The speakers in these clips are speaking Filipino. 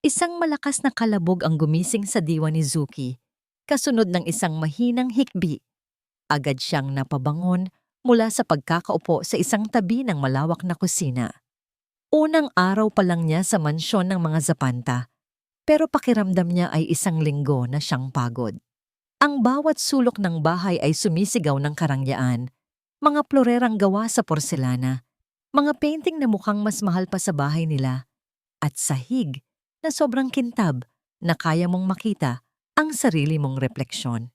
Isang malakas na kalabog ang gumising sa diwa ni Zuki, kasunod ng isang mahinang hikbi. Agad siyang napabangon mula sa pagkakaupo sa isang tabi ng malawak na kusina. Unang araw pa lang niya sa mansyon ng mga Zapanta, pero pakiramdam niya ay isang linggo na siyang pagod. Ang bawat sulok ng bahay ay sumisigaw ng karangyaan, mga plorerang gawa sa porselana, mga painting na mukhang mas mahal pa sa bahay nila, at sahig na sobrang kintab na kaya mong makita ang sarili mong refleksyon.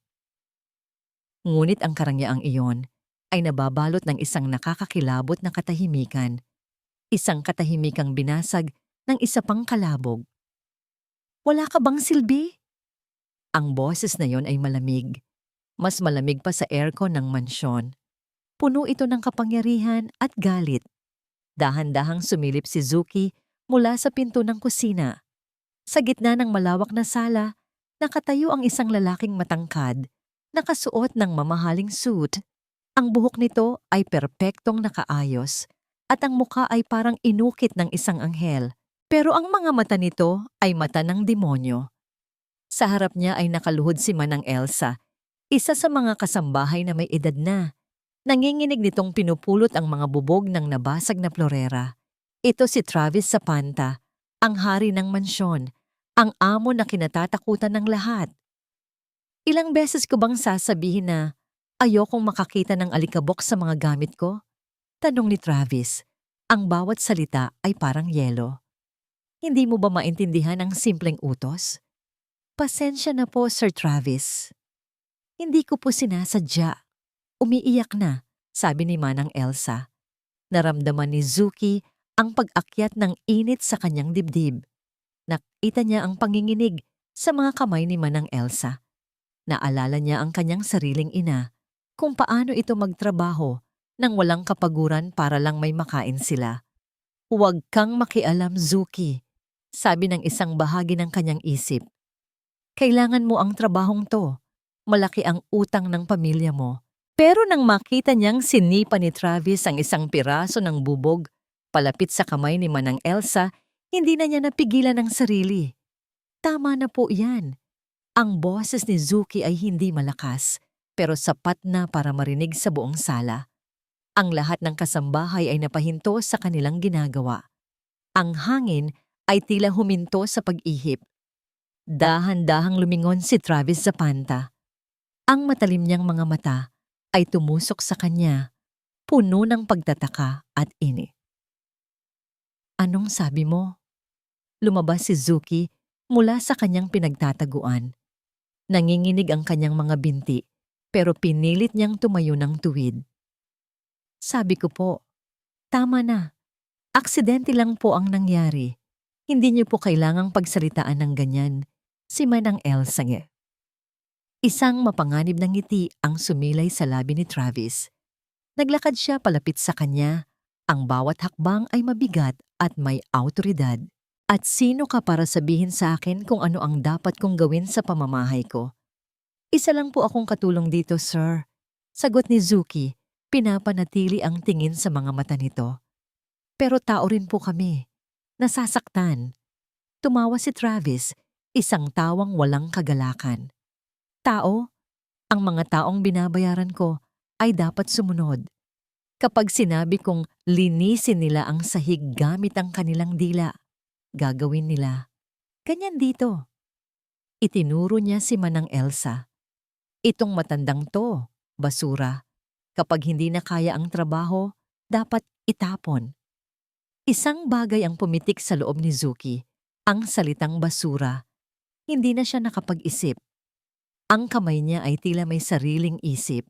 Ngunit ang karangyaang iyon ay nababalot ng isang nakakakilabot na katahimikan, isang katahimikang binasag ng isa pang kalabog. Wala ka bang silbi? Ang boses na yon ay malamig, mas malamig pa sa aircon ng mansyon. Puno ito ng kapangyarihan at galit. Dahan-dahang sumilip si Zuki mula sa pinto ng kusina. Sa gitna ng malawak na sala, nakatayo ang isang lalaking matangkad, nakasuot ng mamahaling suit. Ang buhok nito ay perpektong nakaayos at ang muka ay parang inukit ng isang anghel. Pero ang mga mata nito ay mata ng demonyo. Sa harap niya ay nakaluhod si Manang Elsa, isa sa mga kasambahay na may edad na. Nanginginig nitong pinupulot ang mga bubog ng nabasag na florera. Ito si Travis Zapanta, ang hari ng mansyon, ang amo na kinatatakutan ng lahat. Ilang beses ko bang sasabihin na ayokong makakita ng alikabok sa mga gamit ko? Tanong ni Travis. Ang bawat salita ay parang yelo. Hindi mo ba maintindihan ang simpleng utos? Pasensya na po, Sir Travis. Hindi ko po sinasadya. Umiiyak na, sabi ni Manang Elsa. Naramdaman ni Zuki ang pag-akyat ng init sa kanyang dibdib. Nakita niya ang panginginig sa mga kamay ni Manang Elsa. Naalala niya ang kanyang sariling ina, kung paano ito magtrabaho nang walang kapaguran para lang may makain sila. Huwag kang makialam, Zuki, sabi ng isang bahagi ng kanyang isip. Kailangan mo ang trabahong to. Malaki ang utang ng pamilya mo. Pero nang makita niyang sinipa ni Travis ang isang piraso ng bubog palapit sa kamay ni Manang Elsa, hindi na niya napigilan ang sarili. Tama na po yan. Ang boses ni Zuki ay hindi malakas, pero sapat na para marinig sa buong sala. Ang lahat ng kasambahay ay napahinto sa kanilang ginagawa. Ang hangin ay tila huminto sa pag-ihip. Dahan-dahang lumingon si Travis Zapanta. Ang matalim niyang mga mata ay tumusok sa kanya, puno ng pagtataka at init. Anong sabi mo? Lumabas si Zuki mula sa kanyang pinagtataguan. Nanginginig ang kanyang mga binti, pero pinilit niyang tumayo ng tuwid. Sabi ko po, tama na. Aksidente lang po ang nangyari. Hindi niyo po kailangang pagsalitaan ng ganyan. Si Manang Elsa. Isang mapanganib na ngiti ang sumilay sa labi ni Travis. Naglakad siya palapit sa kanya. Ang bawat hakbang ay mabigat at may awtoridad. At sino ka para sabihin sa akin kung ano ang dapat kong gawin sa pamamahay ko? Isa lang po akong katulong dito, sir. Sagot ni Zuki, pinapanatili ang tingin sa mga mata nito. Pero tao rin po kami. Nasasaktan. Tumawa si Travis, isang tawang walang kagalakan. Tao? Ang mga taong binabayaran ko ay dapat sumunod. Kapag sinabi kong linisin nila ang sahig gamit ang kanilang dila, gagawin nila. Ganyan dito. Itinuro niya si Manang Elsa. Itong matandang to, basura. Kapag hindi na kaya ang trabaho, dapat itapon. Isang bagay ang pumitik sa loob ni Zuki, ang salitang basura. Hindi na siya nakapag-isip. Ang kamay niya ay tila may sariling isip.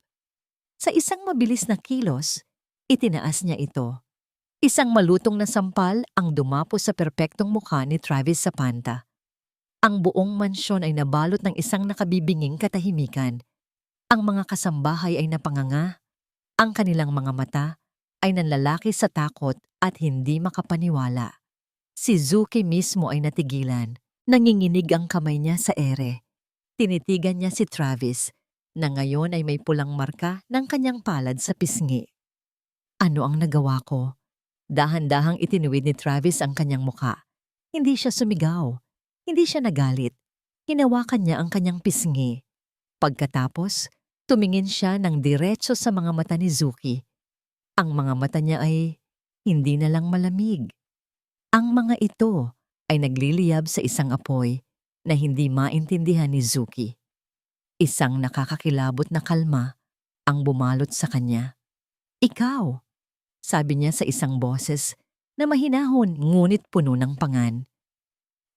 Sa isang mabilis na kilos, itinaas niya ito. Isang malutong na sampal ang dumapo sa perpektong mukha ni Travis Zapanta. Ang buong mansyon ay nabalot ng isang nakabibinging katahimikan. Ang mga kasambahay ay napanganga. Ang kanilang mga mata ay nanlalaki sa takot at hindi makapaniwala. Si Zuki mismo ay natigilan. Nanginginig ang kamay niya sa ere. Tinitigan niya si Travis, na ngayon ay may pulang marka ng kanyang palad sa pisngi. Ano ang nagawa ko? Dahan-dahang itinuwid ni Travis ang kanyang muka. Hindi siya sumigaw. Hindi siya nagalit. Hinawakan niya ang kanyang pisngi. Pagkatapos, tumingin siya ng diretso sa mga mata ni Zuki. Ang mga mata niya ay hindi na lang malamig. Ang mga ito ay nagliliyab sa isang apoy na hindi maintindihan ni Zuki. Isang nakakakilabot na kalma ang bumalot sa kanya. Ikaw, sabi niya sa isang boses na mahinahon ngunit puno ng pangan.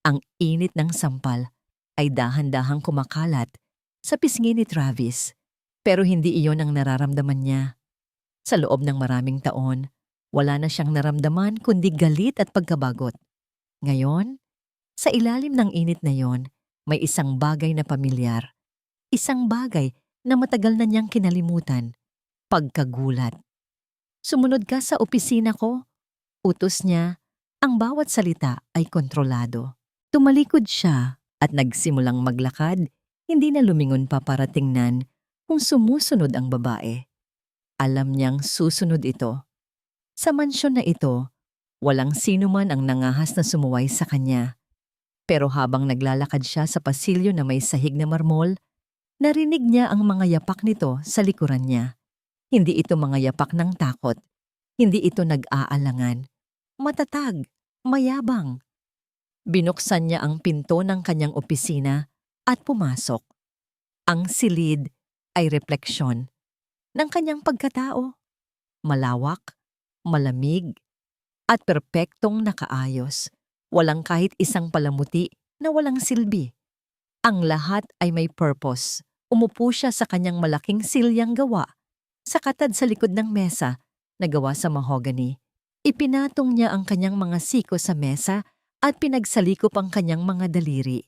Ang init ng sampal ay dahan-dahang kumakalat sa pisngi ni Travis, pero hindi iyon ang nararamdaman niya. Sa loob ng maraming taon, wala na siyang naramdaman kundi galit at pagkabagot. Ngayon, sa ilalim ng init na yon, may isang bagay na pamilyar. Isang bagay na matagal na niyang kinalimutan. Pagkagulat. Sumunod ka sa opisina ko. Utos niya, ang bawat salita ay kontrolado. Tumalikod siya at nagsimulang maglakad, hindi na lumingon pa para tingnan kung sumusunod ang babae. Alam niyang susunod ito. Sa mansyon na ito, walang sino man ang nangahas na sumuway sa kanya. Pero habang naglalakad siya sa pasilyo na may sahig na marmol, narinig niya ang mga yapak nito sa likuran niya. Hindi ito mga yapak ng takot. Hindi ito nag-aalangan. Matatag, mayabang. Binuksan niya ang pinto ng kanyang opisina at pumasok. Ang silid ay refleksyon ng kanyang pagkatao. Malawak, malamig, at perpektong nakaayos. Walang kahit isang palamuti na walang silbi. Ang lahat ay may purpose. Umupo siya sa kanyang malaking silyang gawa, sa katad sa likod ng mesa na gawa sa mahogany. Ipinatong niya ang kanyang mga siko sa mesa at pinagsalikop ang kanyang mga daliri.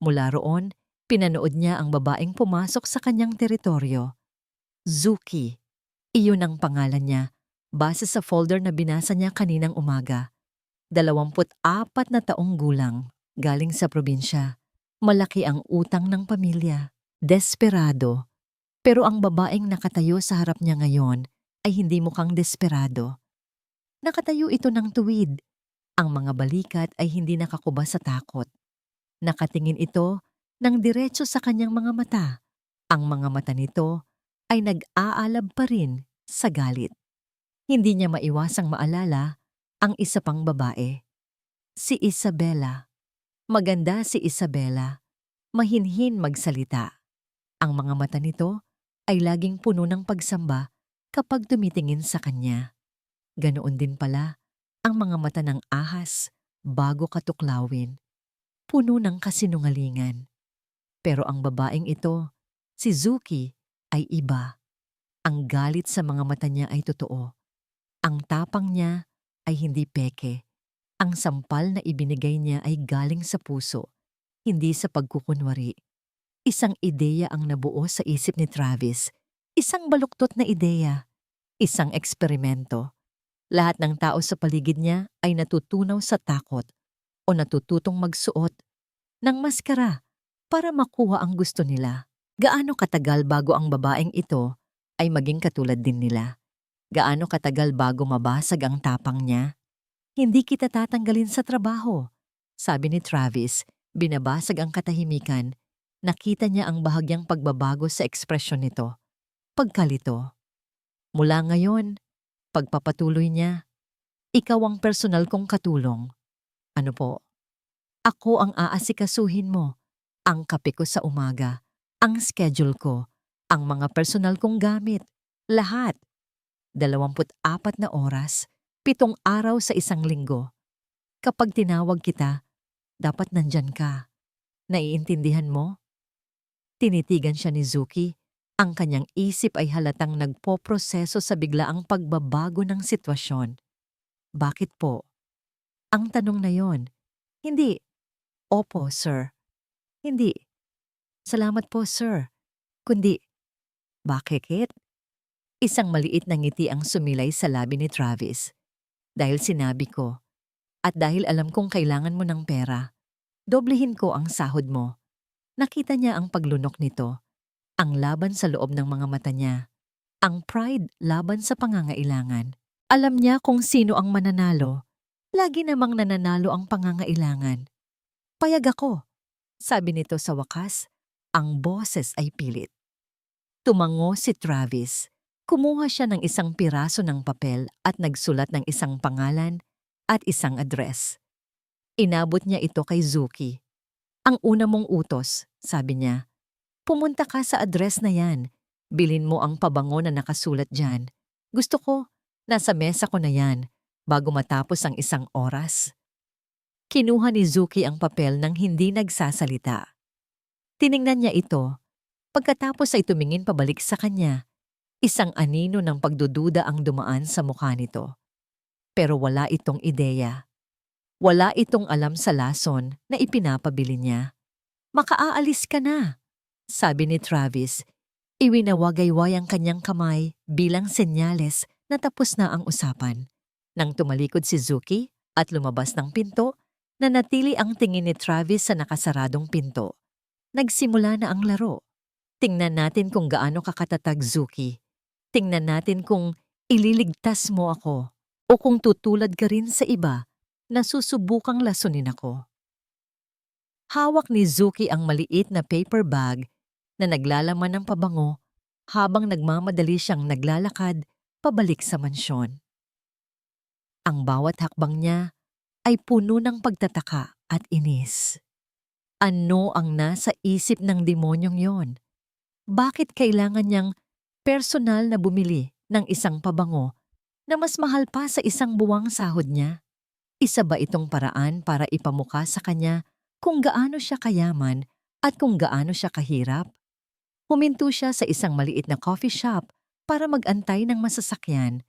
Mula roon, pinanood niya ang babaeng pumasok sa kanyang teritoryo. Zuki. Iyon ang pangalan niya, base sa folder na binasa niya kaninang umaga. 24 na taong gulang, galing sa probinsya. Malaki ang utang ng pamilya. Desperado. Pero ang babaeng nakatayo sa harap niya ngayon ay hindi mukhang desperado. Nakatayo ito ng tuwid. Ang mga balikat ay hindi nakakuba sa takot. Nakatingin ito ng diretso sa kanyang mga mata. Ang mga mata nito ay nag-aalab pa rin sa galit. Hindi niya maiwasang maalala ang isa pang babae. Si Isabela. Maganda si Isabela. Mahinhin magsalita. Ang mga mata nito ay laging puno ng pagsamba kapag tumitingin sa kanya. Ganoon din pala ang mga mata ng ahas bago katuklawin. Puno ng kasinungalingan. Pero ang babaeng ito, si Zuki, ay iba. Ang galit sa mga mata niya ay totoo. Ang tapang niya ay hindi peke. Ang sampal na ibinigay niya ay galing sa puso, hindi sa pagkukunwari. Isang ideya ang nabuo sa isip ni Travis. Isang baluktot na ideya. Isang eksperimento. Lahat ng tao sa paligid niya ay natutunaw sa takot o natututong magsuot ng maskara para makuha ang gusto nila. Gaano katagal bago ang babaeng ito ay maging katulad din nila? Gaano katagal bago mabasag ang tapang niya? Hindi kita tatanggalin sa trabaho, sabi ni Travis. Binabasag ang katahimikan. Nakita niya ang bahagyang pagbabago sa ekspresyon nito. Pagkalito. Mula ngayon, pagpapatuloy niya, ikaw ang personal kong katulong. Ano po? Ako ang aasikasuhin mo. Ang kape ko sa umaga, ang schedule ko, ang mga personal kong gamit, lahat. 24 na oras, 7 araw sa isang linggo. Kapag tinawag kita, dapat nandyan ka. Naiintindihan mo? Tinitigan siya ni Zuki. Ang kanyang isip ay halatang nagpoproseso sa biglaang pagbabago ng sitwasyon. Bakit po? Ang tanong na yon. Hindi. Opo, sir. Hindi. Salamat po, sir. Kundi, bakit? Isang maliit na ngiti ang sumilay sa labi ni Travis. Dahil sinabi ko, at dahil alam kong kailangan mo ng pera, doblehin ko ang sahod mo. Nakita niya ang paglunok nito, ang laban sa loob ng mga mata niya, ang pride laban sa pangangailangan. Alam niya kung sino ang mananalo. Lagi namang nananalo ang pangangailangan. Payag ako, sabi nito sa wakas. Ang boses ay pilit. Tumango si Travis. Kumuha siya ng isang piraso ng papel at nagsulat ng isang pangalan at isang address. Inabot niya ito kay Zuki. Ang una mong utos, sabi niya. Pumunta ka sa address na yan. Bilin mo ang pabango na nakasulat dyan. Gusto ko, nasa mesa ko na yan, bago matapos ang 1 oras. Kinuha ni Zuki ang papel nang hindi nagsasalita. Tiningnan niya ito. Pagkatapos ay tumingin pabalik sa kanya. Isang anino ng pagdududa ang dumaan sa mukha nito. Pero wala itong ideya. Wala itong alam sa lason na ipinapabili niya. Makaaalis ka na, sabi ni Travis. Iwinawagayway ang kanyang kamay bilang senyales na tapos na ang usapan. Nang tumalikod si Zuki at lumabas ng pinto, nanatili ang tingin ni Travis sa nakasaradong pinto. Nagsimula na ang laro. Tingnan natin kung gaano kakatatag, Zuki. Tingnan natin kung ililigtas mo ako o kung tutulad ka rin sa iba na susubukang lasunin ako. Hawak ni Zuki ang maliit na paper bag na naglalaman ng pabango habang nagmamadali siyang naglalakad pabalik sa mansyon. Ang bawat hakbang niya ay puno ng pagtataka at inis. Ano ang nasa isip ng demonyong yon? Bakit kailangan niyang personal na bumili ng isang pabango na mas mahal pa sa isang buwang sahod niya? Isa ba itong paraan para ipamukha sa kanya kung gaano siya kayaman at kung gaano siya kahirap? Huminto siya sa isang maliit na coffee shop para mag-antay ng masasakyan.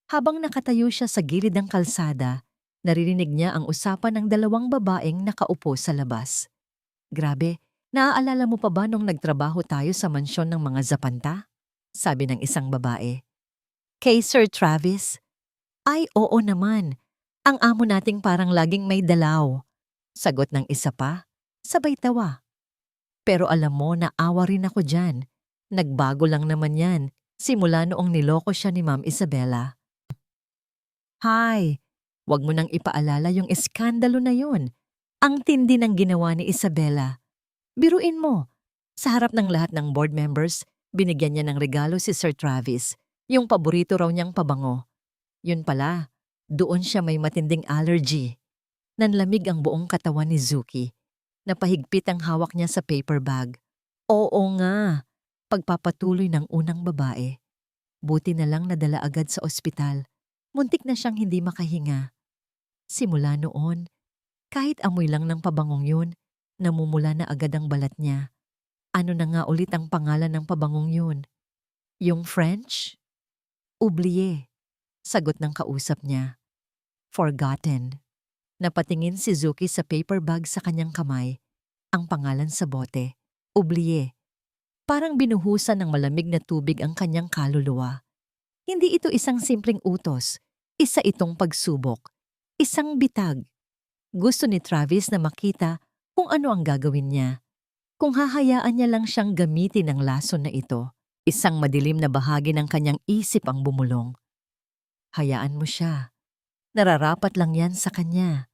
Habang nakatayo siya sa gilid ng kalsada, naririnig niya ang usapan ng 2 babaeng nakaupo sa labas. Grabe, naaalala mo pa ba nung nagtrabaho tayo sa mansyon ng mga Zapanta? Sabi ng isang babae. Kay Sir Travis? Ay, oo naman. Ang amo nating parang laging may dalaw. Sagot ng isa pa, sabay tawa. Pero alam mo, naawa rin ako dyan. Nagbago lang naman yan, simula noong niloko siya ni Ma'am Isabela. Hay, wag mo nang ipaalala yung eskandalo na yun. Ang tindi ng ginawa ni Isabela. Biruin mo, sa harap ng lahat ng board members, binigyan niya ng regalo si Sir Travis, yung paborito raw niyang pabango. Yun pala, doon siya may matinding allergy. Nanlamig ang buong katawan ni Zuki. Napahigpit ang hawak niya sa paper bag. Oo nga, pagpapatuloy ng unang babae. Buti na lang nadala agad sa ospital. Muntik na siyang hindi makahinga. Simula noon, kahit amoy lang ng pabangong yun, namumula na agad ang balat niya. Ano na nga ulit ang pangalan ng pabangong yun? Yung French? Oublié, sagot ng kausap niya. Forgotten. Napatingin si Zuki sa paper bag sa kanyang kamay. Ang pangalan sa bote, Oublié. Parang binuhusan ng malamig na tubig ang kanyang kaluluwa. Hindi ito isang simpleng utos. Isa itong pagsubok. Isang bitag. Gusto ni Travis na makita kung ano ang gagawin niya. Kung hahayaan niya lang siyang gamitin ang lason na ito, isang madilim na bahagi ng kanyang isip ang bumulong. Hayaan mo siya. Nararapat lang yan sa kanya.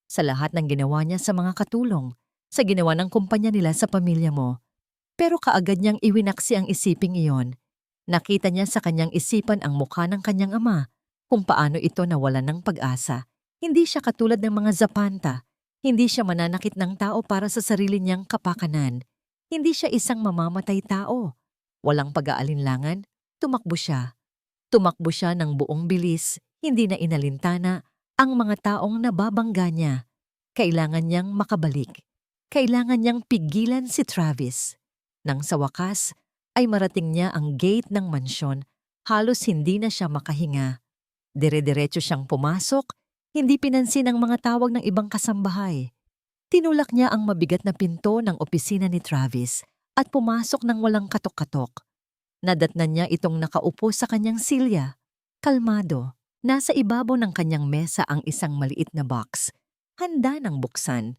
Sa lahat ng ginawa niya sa mga katulong, sa ginawa ng kumpanya nila sa pamilya mo. Pero kaagad niyang iwinaksi ang isiping iyon. Nakita niya sa kanyang isipan ang mukha ng kanyang ama, kung paano ito nawalan ng pag-asa. Hindi siya katulad ng mga Zapanta. Hindi siya mananakit ng tao para sa sarili niyang kapakanan. Hindi siya isang mamamatay tao. Walang pag-aalinlangan, tumakbo siya. Tumakbo siya ng buong bilis, hindi na inalintana ang mga taong nababangga niya. Kailangan niyang makabalik. Kailangan niyang pigilan si Travis. Nang sa wakas, ay marating niya ang gate ng mansyon, halos hindi na siya makahinga. Dire-diretso siyang pumasok, hindi pinansin ang mga tawag ng ibang kasambahay. Tinulak niya ang mabigat na pinto ng opisina ni Travis at pumasok ng walang katok-katok. Nadatnan niya itong nakaupo sa kanyang silya. Kalmado, nasa ibabaw ng kanyang mesa ang isang maliit na box. Handa ng buksan.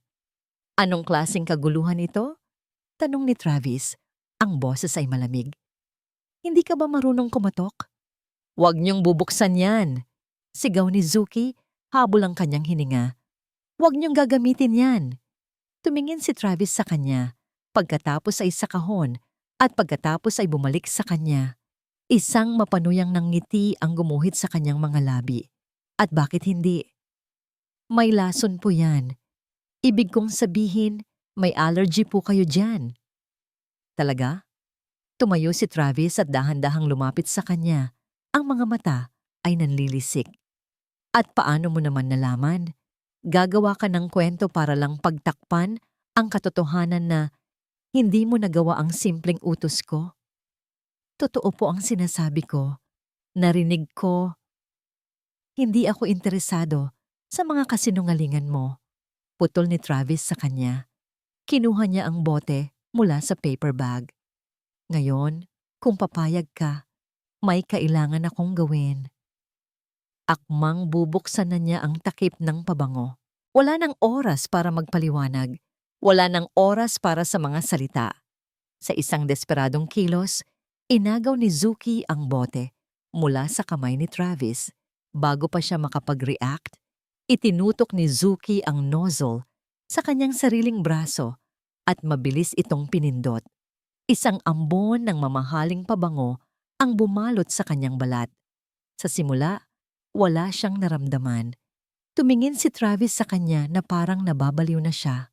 Anong klaseng kaguluhan ito? Tanong ni Travis. Ang boses ay malamig. Hindi ka ba marunong kumatok? Huwag niyong bubuksan yan. Sigaw ni Zuki, habol ang kanyang hininga. Huwag niyong gagamitin yan. Tumingin si Travis sa kanya, pagkatapos ay sa kahon, at pagkatapos ay bumalik sa kanya. Isang mapanuyang ng ngiti ang gumuhit sa kanyang mga labi. At bakit hindi? May lason po yan. Ibig kong sabihin, may allergy po kayo dyan. Talaga? Tumayo si Travis at dahan-dahang lumapit sa kanya. Ang mga mata ay nanlilisik. At paano mo naman nalaman? Gagawa ka ng kwento para lang pagtakpan ang katotohanan na hindi mo nagawa ang simpleng utos ko? Totoo po ang sinasabi ko. Narinig ko. Hindi ako interesado sa mga kasinungalingan mo. Putol ni Travis sa kanya. Kinuha niya ang bote mula sa paper bag. Ngayon, kung papayag ka, may kailangan akong gawin. Akmang bubuksan na niya ang takip ng pabango. Wala nang oras para magpaliwanag. Wala nang oras para sa mga salita. Sa isang desperadong kilos, inagaw ni Zuki ang bote mula sa kamay ni Travis. Bago pa siya makapag-react, itinutok ni Zuki ang nozzle sa kanyang sariling braso at mabilis itong pinindot. Isang ambon ng mamahaling pabango ang bumalot sa kanyang balat. Sa simula, wala siyang naramdaman. Tumingin si Travis sa kanya na parang nababaliw na siya.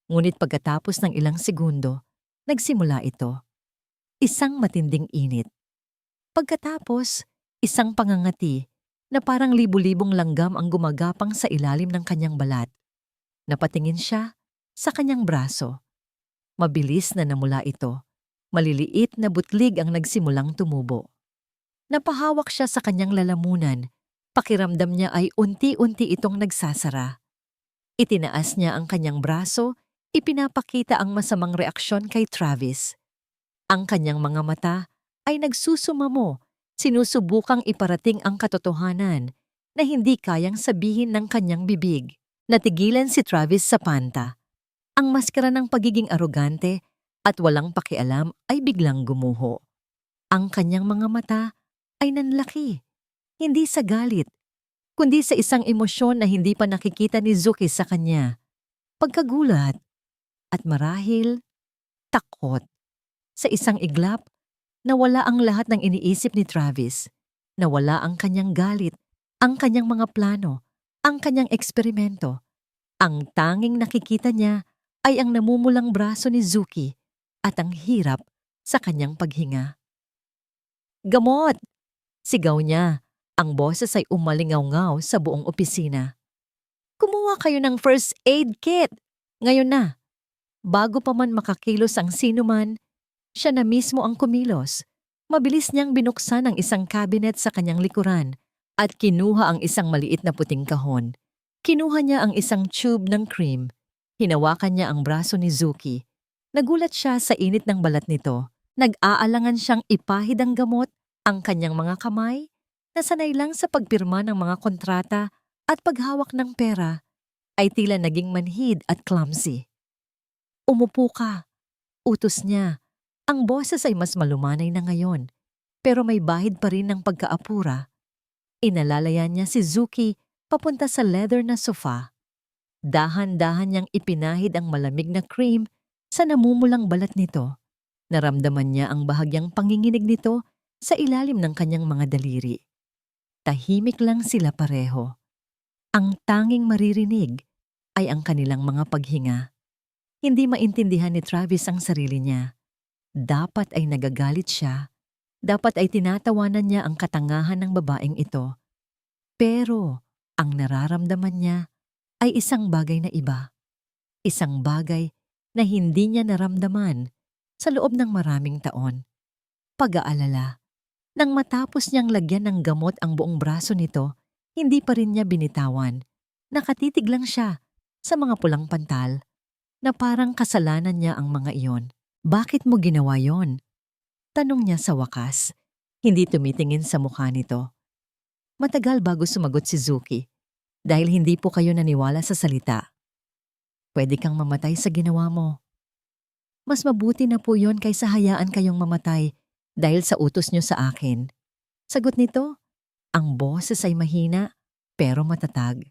Ngunit pagkatapos ng ilang segundo, nagsimula ito. Isang matinding init. Pagkatapos, isang pangangati na parang libu-libong langgam ang gumagapang sa ilalim ng kanyang balat. Napatingin siya sa kanyang braso. Mabilis na namula ito. Maliliit na butlig ang nagsimulang tumubo. Napahawak siya sa kanyang lalamunan. Pakiramdam niya ay unti-unti itong nagsasara. Itinaas niya ang kanyang braso, ipinapakita ang masamang reaksyon kay Travis. Ang kanyang mga mata ay nagsusumamo, sinusubukang iparating ang katotohanan na hindi kayang sabihin ng kanyang bibig. Natigilan si Travis sa panta. Ang maskara ng pagiging arogante at walang pakialam ay biglang gumuho. Ang kanyang mga mata ay nanlaki, hindi sa galit, kundi sa isang emosyon na hindi pa nakikita ni Zuki sa kanya. Pagkagulat at marahil takot. Sa isang iglap, nawala ang lahat ng iniisip ni Travis. Nawala ang kanyang galit, ang kanyang mga plano, ang kanyang eksperimento. Ang tanging nakikita niya ay ang namumulang braso ni Zuki at ang hirap sa kanyang paghinga. Gamot! Sigaw niya. Ang boses ay umalingaw-ngaw sa buong opisina. Kumuha kayo ng first aid kit. Ngayon na. Bago pa man makakilos ang sinuman, siya na mismo ang kumilos. Mabilis niyang binuksan ang isang cabinet sa kanyang likuran at kinuha ang isang maliit na puting kahon. Kinuha niya ang isang tube ng cream. Hinawakan niya ang braso ni Zuki. Nagulat siya sa init ng balat nito. Nag-aalangan siyang ipahid ang gamot, ang kanyang mga kamay, na sanay lang sa pagpirma ng mga kontrata at paghawak ng pera, ay tila naging manhid at clumsy. Umupo ka. Utos niya. Ang boses ay mas malumanay na ngayon, pero may bahid pa rin ng pagkaapura. Inalalayan niya si Zuki papunta sa leather na sofa. Dahan-dahan niyang ipinahid ang malamig na cream sa namumulang balat nito. Naramdaman niya ang bahagyang panginginig nito sa ilalim ng kanyang mga daliri. Tahimik lang sila pareho. Ang tanging maririnig ay ang kanilang mga paghinga. Hindi maintindihan ni Travis ang sarili niya. Dapat ay nagagalit siya. Dapat ay tinatawanan niya ang katangahan ng babaeng ito. Pero ang nararamdaman niya ay isang bagay na iba. Isang bagay na hindi niya naramdaman sa loob ng maraming taon. Pag-aalala. Nang matapos niyang lagyan ng gamot ang buong braso nito, hindi pa rin niya binitawan. Nakatitig lang siya sa mga pulang pantal na parang kasalanan niya ang mga iyon. Bakit mo ginawa yon? Tanong niya sa wakas. Hindi tumitingin sa mukha nito. Matagal bago sumagot si Zuki. Dahil hindi po kayo naniwala sa salita. Pwede kang mamatay sa ginawa mo. Mas mabuti na po yon kaysa hayaan kayong mamatay dahil sa utos niyo sa akin. Sagot nito, ang boses ay mahina pero matatag.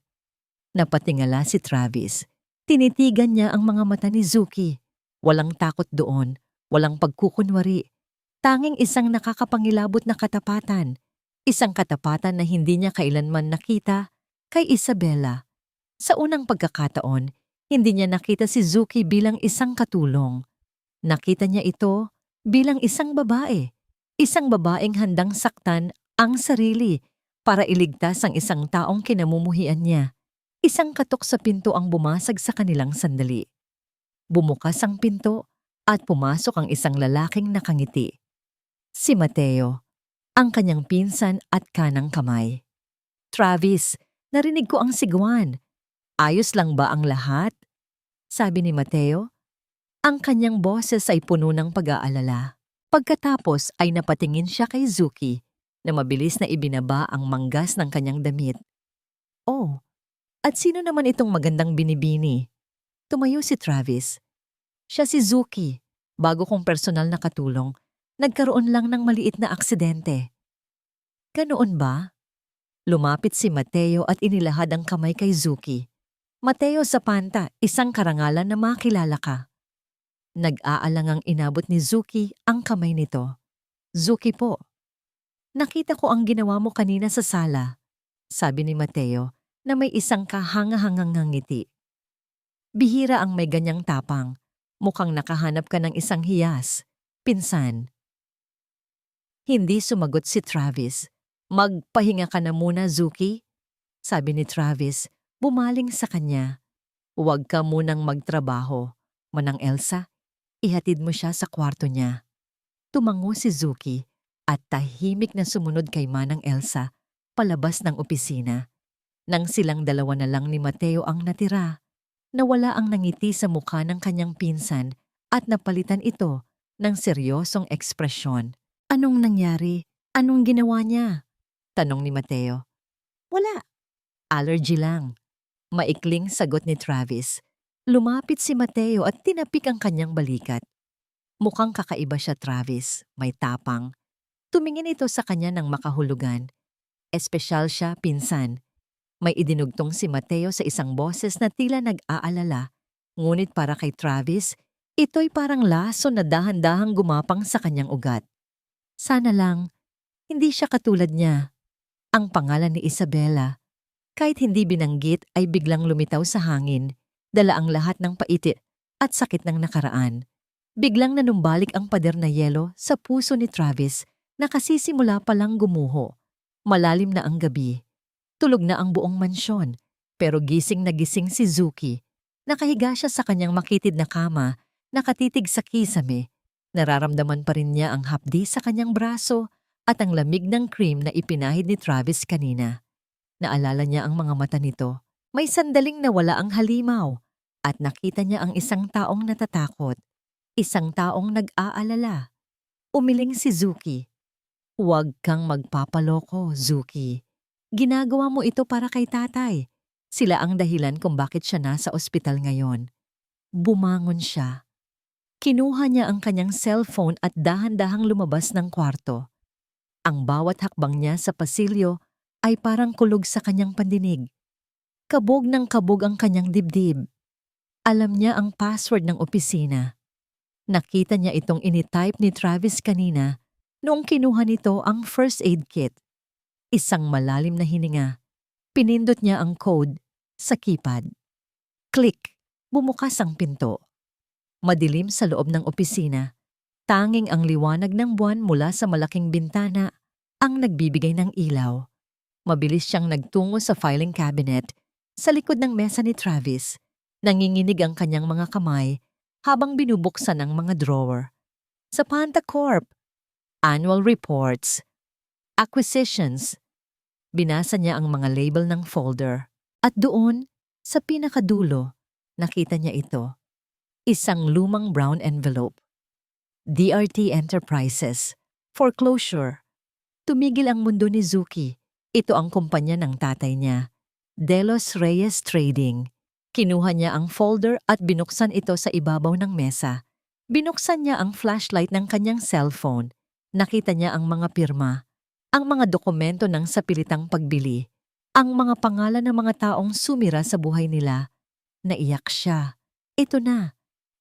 Napatingala si Travis. Tinitigan niya ang mga mata ni Zuki. Walang takot doon, walang pagkukunwari. Tanging isang nakakapangilabot na katapatan. Isang katapatan na hindi niya kailanman nakita kay Isabela. Sa unang pagkakataon, hindi niya nakita si Zuki bilang isang katulong. Nakita niya ito bilang isang babae. Isang babaeng handang saktan ang sarili para iligtas ang isang taong kinamumuhian niya. Isang katok sa pinto ang bumasag sa kanilang sandali. Bumukas ang pinto at pumasok ang isang lalaking nakangiti. Si Mateo, ang kanyang pinsan at kanang kamay. Travis, narinig ko ang sigwan. Ayos lang ba ang lahat? Sabi ni Mateo. Ang kanyang boses ay puno ng pag-aalala. Pagkatapos ay napatingin siya kay Zuki na mabilis na ibinaba ang manggas ng kanyang damit. Oh, at sino naman itong magandang binibini? Tumayo si Travis. Siya si Zuki. Bago kong personal na katulong, nagkaroon lang ng maliit na aksidente. Ganoon ba? Lumapit si Mateo at inilahad ang kamay kay Zuki. Mateo Zapanta, isang karangalan na makilala ka. Nag-aalangang inabot ni Zuki ang kamay nito. Zuki po. Nakita ko ang ginawa mo kanina sa sala, sabi ni Mateo na may isang kahanga-hangang ngiti. Bihira ang may ganyang tapang. Mukhang nakahanap ka ng isang hiyas. Pinsan. Hindi sumagot si Travis. Magpahinga ka na muna, Zuki. Sabi ni Travis, bumaling sa kanya. Huwag ka munang magtrabaho. Manang Elsa, ihatid mo siya sa kwarto niya. Tumango si Zuki at tahimik na sumunod kay Manang Elsa palabas ng opisina. Nang silang dalawa na lang ni Mateo ang natira, nawala ang nangiti sa mukha ng kanyang pinsan at napalitan ito ng seryosong ekspresyon. Anong nangyari? Anong ginawa niya? Tanong ni Mateo. Wala. Allergy lang. Maikling sagot ni Travis. Lumapit si Mateo at tinapik ang kanyang balikat. Mukhang kakaiba siya, Travis. May tapang. Tumingin ito sa kanya ng makahulugan. Espesyal siya, pinsan. May idinugtong si Mateo sa isang boses na tila nag-aalala. Ngunit para kay Travis, ito'y parang laso na dahan-dahang gumapang sa kanyang ugat. Sana lang, hindi siya katulad niya. Ang pangalan ni Isabela, kahit hindi binanggit ay biglang lumitaw sa hangin, dala ang lahat ng paitit at sakit ng nakaraan. Biglang nanumbalik ang pader na yelo sa puso ni Travis na kasisimula palang gumuho. Malalim na ang gabi. Tulog na ang buong mansyon, pero gising na gising si Zuki. Nakahiga siya sa kanyang makitid na kama, nakatitig sa kisame. Nararamdaman pa rin niya ang hapdi sa kanyang braso at ang lamig ng cream na ipinahid ni Travis kanina. Naalala niya ang mga mata nito. May sandaling nawala ang halimaw at nakita niya ang isang taong natatakot. Isang taong nag-aalala. Umiling si Zuki. Huwag kang magpapaloko, Zuki. Ginagawa mo ito para kay tatay. Sila ang dahilan kung bakit siya nasa ospital ngayon. Bumangon siya. Kinuha niya ang kanyang cellphone at dahan-dahang lumabas ng kwarto. Ang bawat hakbang niya sa pasilyo ay parang kulog sa kanyang pandinig. Kabog ng kabog ang kanyang dibdib. Alam niya ang password ng opisina. Nakita niya itong initype ni Travis kanina noong kinuha nito ang first aid kit. Isang malalim na hininga. Pinindot niya ang code sa keypad. Click! Bumukas ang pinto. Madilim sa loob ng opisina. Tanging ang liwanag ng buwan mula sa malaking bintana ang nagbibigay ng ilaw. Mabilis siyang nagtungo sa filing cabinet sa likod ng mesa ni Travis. Nanginginig ang kanyang mga kamay habang binubuksan ang mga drawer. Sa Panta Corp. Annual reports. Acquisitions. Binasa niya ang mga label ng folder. At doon, sa pinakadulo, nakita niya ito. Isang lumang brown envelope. DRT Enterprises. Foreclosure. Tumigil ang mundo ni Zuki. Ito ang kumpanya ng tatay niya. Delos Reyes Trading. Kinuha niya ang folder at binuksan ito sa ibabaw ng mesa. Binuksan niya ang flashlight ng kanyang cellphone. Nakita niya ang mga pirma, ang mga dokumento ng sapilitang pagbili, ang mga pangalan ng mga taong sumira sa buhay nila. Naiyak siya. Ito na.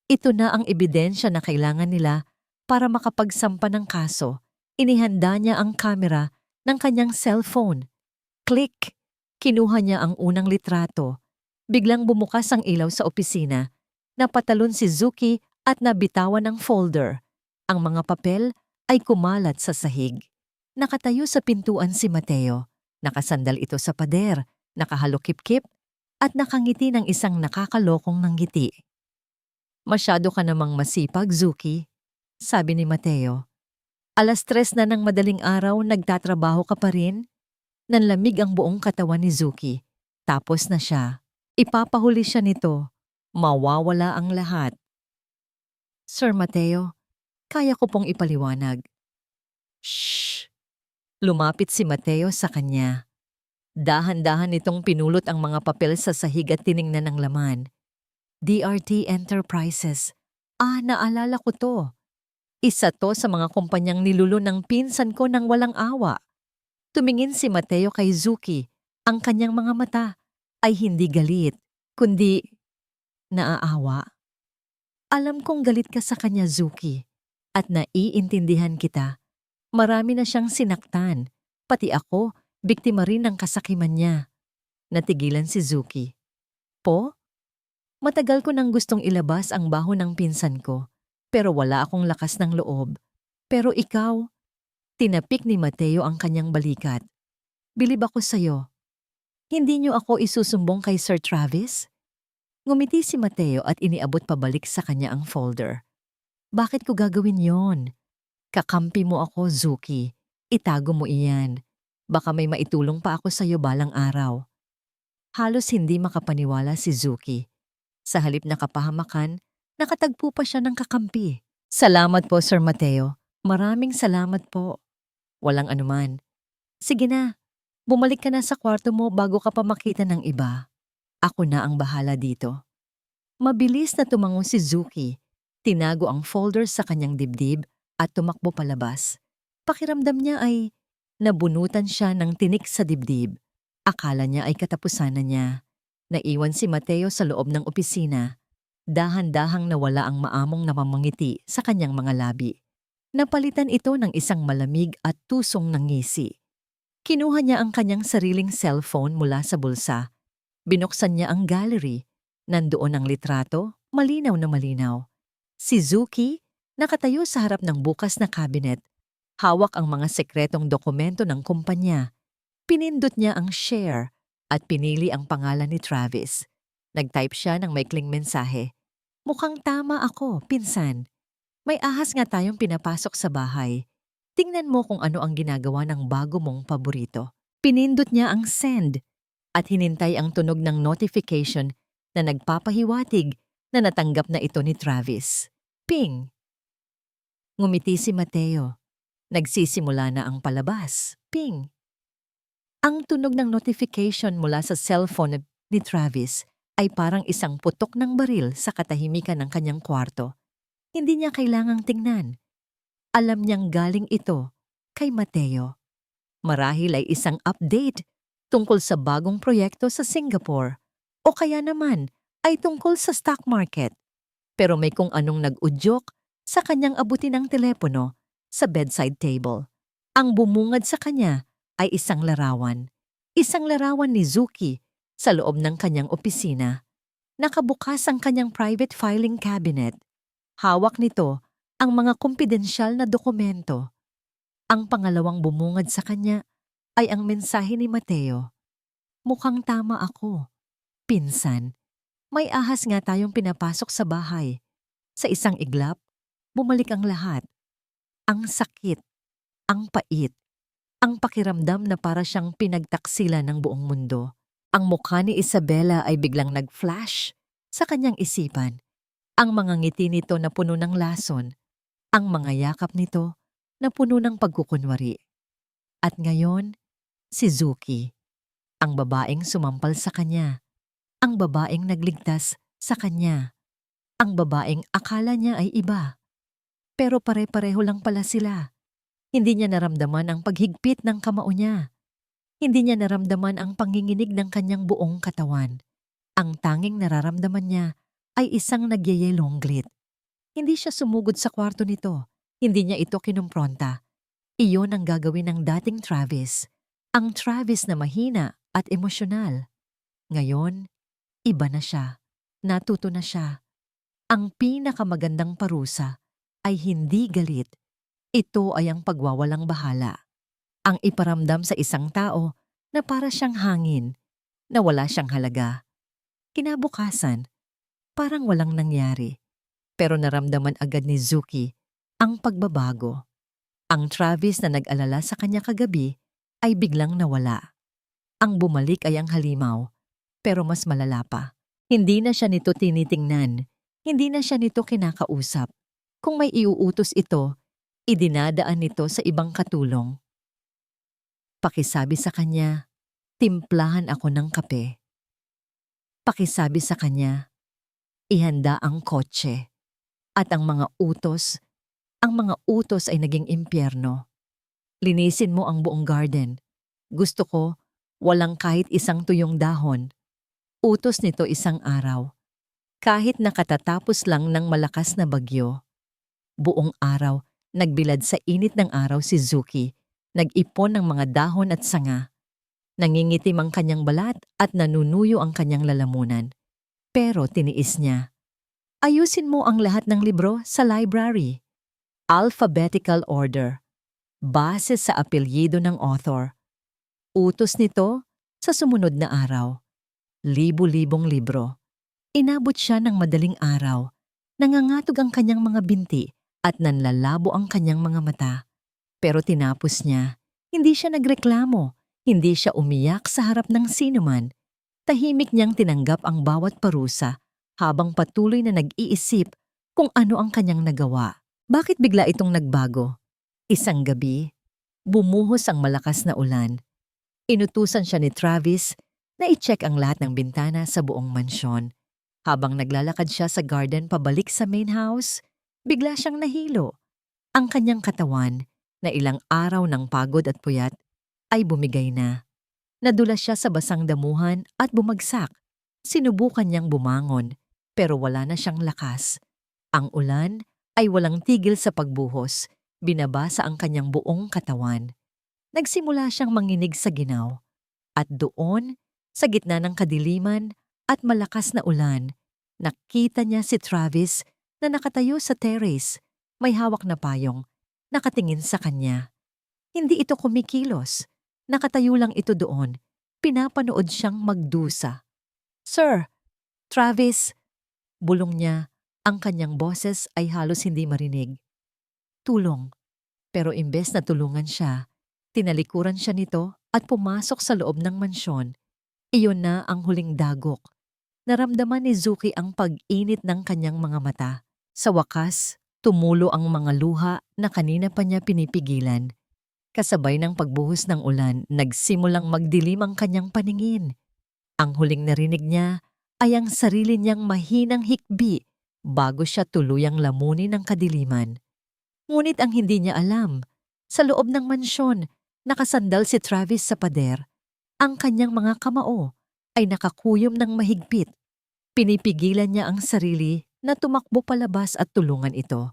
Ito na ang ebidensya na kailangan nila para makapagsampa ng kaso. Inihanda niya ang kamera ng kanyang cellphone. Click! Kinuha niya ang unang litrato. Biglang bumukas ang ilaw sa opisina. Napatalon si Zuki at nabitawan ang folder. Ang mga papel ay kumalat sa sahig. Nakatayo sa pintuan si Mateo. Nakasandal ito sa pader, nakahalokip-kip, at nakangiti ng isang nakakalokong nanggiti. Masyado ka namang masipag, Zuki, sabi ni Mateo. 3:00 na ng madaling araw, nagtatrabaho ka pa rin? Nanlamig ang buong katawan ni Zuki. Tapos na siya. Ipapahuli siya nito. Mawawala ang lahat. Sir Mateo, kaya ko pong ipaliwanag. Shh! Lumapit si Mateo sa kanya. Dahan-dahan nitong pinulot ang mga papel sa sahig at tiningnan ang laman. DRT Enterprises. Naalala ko to. Isa to sa mga kumpanyang nilulo ng pinsan ko ng walang awa. Tumingin si Mateo kay Zuki. Ang kanyang mga mata ay hindi galit, kundi naaawa. Alam kong galit ka sa kanya, Zuki, at naiintindihan kita. Marami na siyang sinaktan, pati ako, biktima rin ng kasakiman niya. Natigilan si Zuki. Po? Matagal ko nang gustong ilabas ang baho ng pinsan ko, pero wala akong lakas ng loob. Pero ikaw, tinapik ni Mateo ang kanyang balikat. Bilib ako sa'yo. Hindi niyo ako isusumbong kay Sir Travis? Ngumiti si Mateo at iniabot pabalik sa kanya ang folder. Bakit ko gagawin yon? Kakampi mo ako, Zuki. Itago mo iyan. Baka may maitulong pa ako sa'yo balang araw. Halos hindi makapaniwala si Zuki. Sa halip na kapahamakan, nakatagpo pa siya ng kakampi. Salamat po, Sir Mateo. Maraming salamat po. Walang anuman. Sige na, bumalik ka na sa kwarto mo bago ka pa makita ng iba. Ako na ang bahala dito. Mabilis na tumango si Zuki. Tinago ang folder sa kanyang dibdib at tumakbo palabas. Pakiramdam niya ay nabunutan siya ng tinik sa dibdib. Akala niya ay katapusan na niya. Naiwan si Mateo sa loob ng opisina. Dahan-dahang nawala ang maamong namamangiti sa kanyang mga labi. Napalitan ito ng isang malamig at tusong ng ngisi. Kinuha niya ang kanyang sariling cellphone mula sa bulsa. Binuksan niya ang gallery. Nandoon ang litrato, malinaw na malinaw. Si Zuki, nakatayo sa harap ng bukas na cabinet. Hawak ang mga sekretong dokumento ng kumpanya. Pinindot niya ang share at pinili ang pangalan ni Travis. Nag-type siya ng maikling mensahe. Mukhang tama ako, pinsan. May ahas nga tayong pinapasok sa bahay. Tingnan mo kung ano ang ginagawa ng bago mong paborito. Pinindot niya ang send at hinintay ang tunog ng notification na nagpapahiwatig na natanggap na ito ni Travis. Ping! Ngumiti si Mateo. Nagsisimula na ang palabas. Ping! Ang tunog ng notification mula sa cellphone ni Travis ay parang isang putok ng baril sa katahimikan ng kanyang kwarto. Hindi niya kailangang tingnan. Alam niyang galing ito kay Mateo. Marahil ay isang update tungkol sa bagong proyekto sa Singapore o kaya naman ay tungkol sa stock market. Pero may kung anong nag-udyok sa kanyang abutin ng telepono sa bedside table. Ang bumungad sa kanya ay isang larawan. Isang larawan ni Zuki sa loob ng kanyang opisina. Nakabukas ang kanyang private filing cabinet. Hawak nito ang mga kumpidensyal na dokumento. Ang pangalawang bumungad sa kanya ay ang mensahe ni Mateo. Mukhang tama ako. Pinsan, may ahas nga tayong pinapasok sa bahay. Sa isang iglap, bumalik ang lahat. Ang sakit, ang pait, ang pakiramdam na para siyang pinagtaksila ng buong mundo. Ang mukha ni Isabela ay biglang nag-flash sa kanyang isipan. Ang mga ngiti nito na puno ng lason, ang mga yakap nito na puno ng pagkukunwari. At ngayon, si Zuki, ang babaeng sumampal sa kanya, ang babaeng nagligtas sa kanya, ang babaeng akala niya ay iba. Pero pare-pareho lang pala sila. Hindi niya naramdaman ang paghigpit ng kamao niya. Hindi niya naramdaman ang panginginig ng kanyang buong katawan. Ang tanging nararamdaman niya ay isang nagyayelong glit. Hindi siya sumugod sa kwarto nito. Hindi niya ito kinumpronta. Iyon ang gagawin ng dating Travis. Ang Travis na mahina at emosyonal. Ngayon, iba na siya. Natuto na siya. Ang pinakamagandang parusa ay hindi galit. Ito ay ang pagwawalang bahala. Ang iparamdam sa isang tao na para siyang hangin, na wala siyang halaga. Kinabukasan, parang walang nangyari. Pero naramdaman agad ni Zuki ang pagbabago. Ang Travis na nag-alala sa kanya kagabi ay biglang nawala. Ang bumalik ay ang halimaw, pero mas malala pa. Hindi na siya nito tinitingnan. Hindi na siya nito kinakausap. Kung may iuutos ito, idinadaan nito sa ibang katulong. Pakisabi sa kanya, timplahan ako ng kape. Pakisabi sa kanya, ihanda ang kotse. At ang mga utos ay naging impyerno. Linisin mo ang buong garden. Gusto ko, walang kahit isang tuyong dahon. Utos nito isang araw. Kahit nakatatapos lang ng malakas na bagyo. Buong araw, nagbilad sa init ng araw si Zuki. Nag-ipon ng mga dahon at sanga. Nangingitim ang kanyang balat at nanunuyo ang kanyang lalamunan. Pero tiniis niya. Ayusin mo ang lahat ng libro sa library. Alphabetical order. Base sa apelyido ng author. Utos nito sa sumunod na araw. Libu-libong libro. Inabot siya ng madaling araw. Nangangatog ang kanyang mga binti at nanlalabo ang kanyang mga mata. Pero tinapos niya. Hindi siya nagreklamo. Hindi siya umiyak sa harap ng sinuman. Tahimik niyang tinanggap ang bawat parusa habang patuloy na nag-iisip kung ano ang kanyang nagawa. Bakit bigla itong nagbago? Isang gabi, bumuhos ang malakas na ulan. Inutusan siya ni Travis na i-check ang lahat ng bintana sa buong mansyon. Habang naglalakad siya sa garden pabalik sa main house, bigla siyang nahilo. Ang kanyang katawan, na ilang araw ng pagod at puyat, ay bumigay na. Nadulas siya sa basang damuhan at bumagsak. Sinubukan niyang bumangon, pero wala na siyang lakas. Ang ulan ay walang tigil sa pagbuhos, binabasa ang kanyang buong katawan. Nagsimula siyang manginig sa ginaw. At doon, sa gitna ng kadiliman at malakas na ulan, nakita niya si Travis na nakatayo sa terrace, may hawak na payong, nakatingin sa kanya. Hindi ito kumikilos. Nakatayo lang ito doon. Pinapanood siyang magdusa. Sir, Travis, bulong niya. Ang kanyang boses ay halos hindi marinig. Tulong. Pero imbes na tulungan siya, tinalikuran siya nito at pumasok sa loob ng mansyon. Iyon na ang huling dagok. Naramdaman ni Zuki ang pag-init ng kanyang mga mata. Sa wakas, tumulo ang mga luha na kanina pa niya pinipigilan. Kasabay ng pagbuhos ng ulan, nagsimulang magdilim ang kanyang paningin. Ang huling narinig niya ay ang sarili niyang mahinang hikbi bago siya tuluyang lamunin ng kadiliman. Ngunit ang hindi niya alam, sa loob ng mansyon, nakasandal si Travis sa pader. Ang kanyang mga kamao ay nakakuyom ng mahigpit. Pinipigilan niya ang sarili na tumakbo palabas at tulungan ito.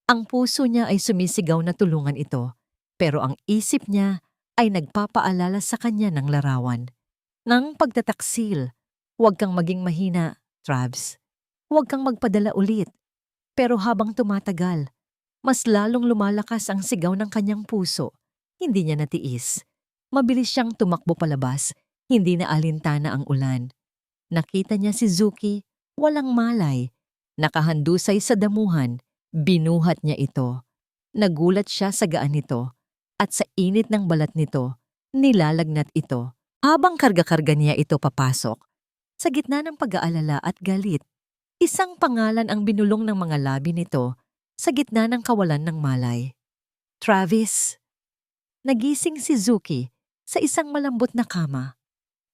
Ang puso niya ay sumisigaw na tulungan ito. Pero ang isip niya ay nagpapaalala sa kanya ng larawan. Nang pagtataksil, huwag kang maging mahina, Travs. Huwag kang magpadala ulit. Pero habang tumatagal, mas lalong lumalakas ang sigaw ng kanyang puso. Hindi niya natiis. Mabilis siyang tumakbo palabas, hindi na alintana ang ulan. Nakita niya si Zuki, walang malay. Nakahandusay sa damuhan, binuhat niya ito. Nagulat siya sa gaan nito. At sa init ng balat nito, nilalagnat ito. Habang karga-karga niya ito papasok, sa gitna ng pag-aalala at galit, isang pangalan ang binulong ng mga labi nito sa gitna ng kawalan ng malay. Travis. Nagising si Zuki sa isang malambot na kama.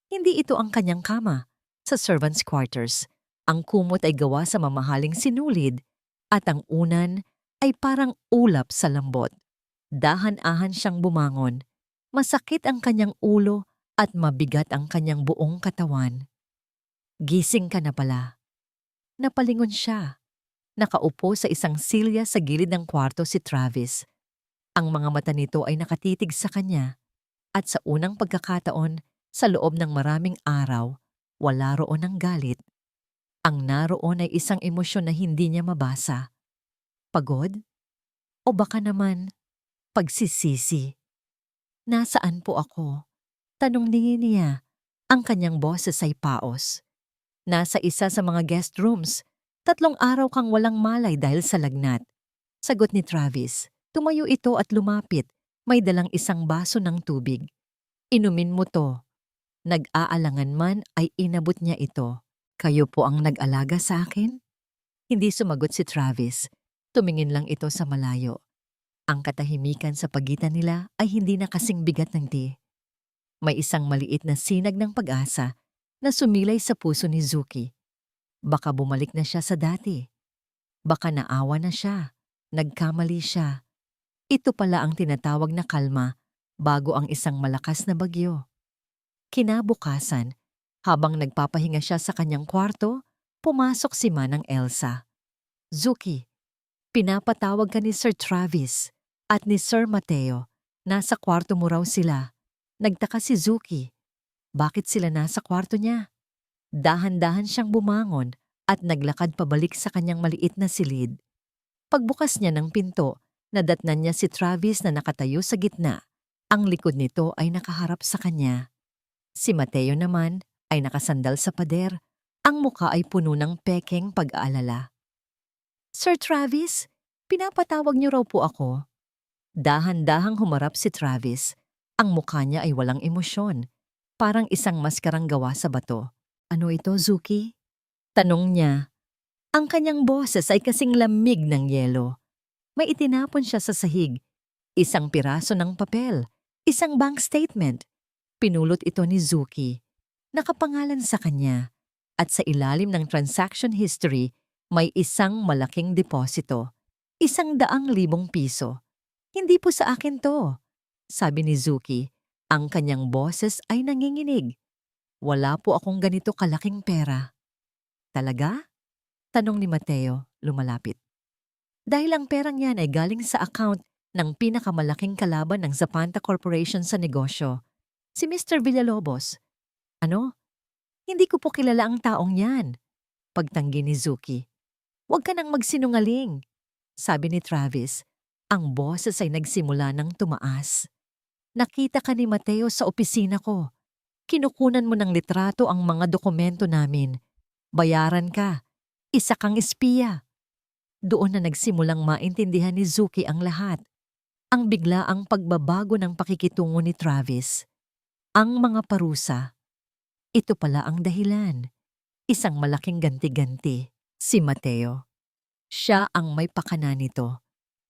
Hindi ito ang kanyang kama. Sa servants' quarters, ang kumot ay gawa sa mamahaling sinulid at ang unan ay parang ulap sa lambot. Dahan-ahan siyang bumangon. Masakit ang kanyang ulo at mabigat ang kanyang buong katawan. Gising ka na pala. Napalingon siya. Nakaupo sa isang silya sa gilid ng kwarto si Travis. Ang mga mata nito ay nakatitig sa kanya at sa unang pagkakataon, sa loob ng maraming araw, wala roon ang galit. Ang naroon ay isang emosyon na hindi niya mabasa. Pagod? O baka naman, pagsisisi? Nasaan po ako? Tanong niya. Ang kanyang boses ay paos. Nasa isa sa mga guest rooms. 3 araw kang walang malay dahil sa lagnat. Sagot ni Travis. Tumayo ito at lumapit. May dalang isang baso ng tubig. Inumin mo to. Nag-aalangan man ay inabot niya ito. Kayo po ang nag-alaga sa akin? Hindi sumagot si Travis. Tumingin lang ito sa malayo. Ang katahimikan sa pagitan nila ay hindi na kasing bigat ng May isang maliit na sinag ng pag-asa na sumilay sa puso ni Zuki. Baka bumalik na siya sa dati. Baka naawa na siya. Nagkamali siya. Ito pala ang tinatawag na kalma bago ang isang malakas na bagyo. Kinabukasan, habang nagpapahinga siya sa kanyang kwarto, pumasok si Manang Elsa. Zuki, pinapatawag ka ni Sir Travis at ni Sir Mateo. Nasa kwarto mo raw sila. Nagtaka si Zuki. Bakit sila nasa kwarto niya? Dahan-dahan siyang bumangon at naglakad pabalik sa kanyang maliit na silid. Pagbukas niya ng pinto, nadatnan niya si Travis na nakatayo sa gitna. Ang likod nito ay nakaharap sa kanya. Si Mateo naman ay nakasandal sa pader. Ang muka ay puno ng pekeng pag-aalala. Sir Travis, pinapatawag niyo raw po ako. Dahan-dahang humarap si Travis. Ang mukha niya ay walang emosyon. Parang isang maskarang gawa sa bato. Ano ito, Zuki? Tanong niya. Ang kanyang boses ay kasing lamig ng yelo. May itinapon siya sa sahig. Isang piraso ng papel. Isang bank statement. Pinulot ito ni Zuki. Nakapangalan sa kanya. At sa ilalim ng transaction history, may isang malaking deposito. 100,000 piso. Hindi po sa akin to, sabi ni Zuki. Ang kanyang boses ay nanginginig. Wala po akong ganito kalaking pera. Talaga? Tanong ni Mateo, lumalapit. Dahil ang perang yan ay galing sa account ng pinakamalaking kalaban ng Zapanta Corporation sa negosyo, si Mr. Villalobos. Ano? Hindi ko po kilala ang taong yan. Pagtanggi ni Zuki. Huwag ka nang magsinungaling, sabi ni Travis. Ang boses ay nagsimula ng tumaas. Nakita ka ni Mateo sa opisina ko. Kinukunan mo ng litrato ang mga dokumento namin. Bayaran ka. Isa kang espiya. Doon na nagsimulang maintindihan ni Zuki ang lahat. Ang biglaang pagbabago ng pakikitungo ni Travis. Ang mga parusa. Ito pala ang dahilan. Isang malaking ganti-ganti. Si Mateo. Siya ang may pakana nito.